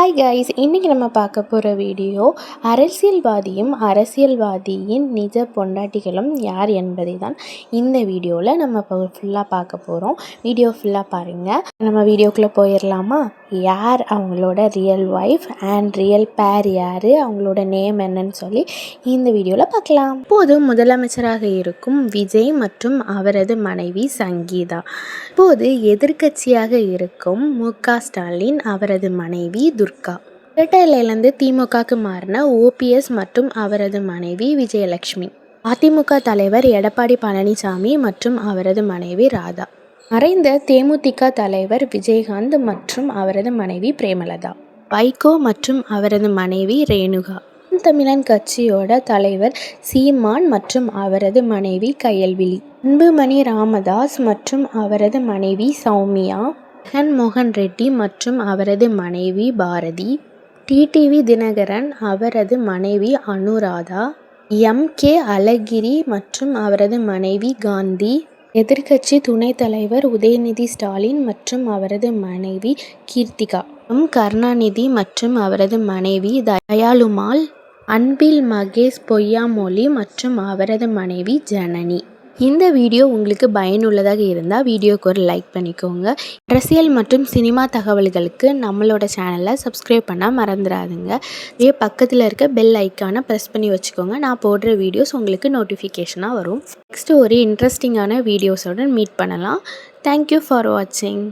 Hi guys, இன்றைக்கி நம்ம பார்க்க போகிற வீடியோ அரசியல்வாதியும் அரசியல்வாதியின் நிஜ பொண்டாட்டிகளும் யார் என்பதை தான் இந்த வீடியோவில் நம்ம ஃபுல்லாக பார்க்க போகிறோம். வீடியோ ஃபுல்லாக பாருங்கள். நம்ம வீடியோக்குள்ளே போயிடலாமா? யார் அவங்களோட ரியல் ஒய்ஃப் அண்ட் ரியல் பேர் யார், அவங்களோட நேம் என்னன்னு சொல்லி இந்த வீடியோவில் பார்க்கலாம். இப்போது முதலமைச்சராக இருக்கும் விஜய் மற்றும் அவரது மனைவி சங்கீதா. இப்போது எதிர்க்கட்சியாக இருக்கும் மு.க. ஸ்டாலின், அவரது மனைவி துர்கா. இரட்டையிலிருந்து திமுகவுக்கு மாறின ஓபிஎஸ் மற்றும் அவரது மனைவி விஜயலட்சுமி. அதிமுக தலைவர் எடப்பாடி பழனிசாமி மற்றும் அவரது மனைவி ராதா. மறைந்த தேமுதிக தலைவர் விஜயகாந்த் மற்றும் அவரது மனைவி பிரேமலதா. வைகோ மற்றும் அவரது மனைவி ரேணுகா. தமிழன் கட்சியோட தலைவர் சீமான் மற்றும் அவரது மனைவி கயல்விழி. அன்புமணி ராமதாஸ் மற்றும் அவரது மனைவி சௌமியா. ஜெகன்மோகன் ரெட்டி மற்றும் அவரது மனைவி பாரதி. டிடிவி தினகரன், அவரது மனைவி அனுராதா. எம்.கே. அழகிரி மற்றும் அவரது மனைவி காந்தி. எதிர்க்கட்சி துணைத் தலைவர் உதயநிதி ஸ்டாலின் மற்றும் அவரது மனைவி கீர்த்திகா. கருணாநிதி மற்றும் அவரது மனைவி தயாளுமாள். அன்பில் மகேஷ் பொய்யாமொழி மற்றும் அவரது மனைவி ஜனனி. இந்த வீடியோ உங்களுக்கு பயனுள்ளதாக இருந்தால் வீடியோக்கு ஒரு லைக் பண்ணிக்கோங்க. அரசியல் மற்றும் சினிமா தகவல்களுக்கு நம்மளோட சேனலை சப்ஸ்கிரைப் பண்ண மறந்துடாதுங்க. இதே பக்கத்தில் இருக்க பெல் ஐக்கானை ப்ரெஸ் பண்ணி வச்சுக்கோங்க. நான் போடுற வீடியோஸ் உங்களுக்கு நோட்டிஃபிகேஷனாக வரும். நெக்ஸ்ட்டு ஒரு இன்ட்ரெஸ்டிங்கான வீடியோஸோடு மீட் பண்ணலாம். தேங்க்யூ ஃபார் வாட்சிங்.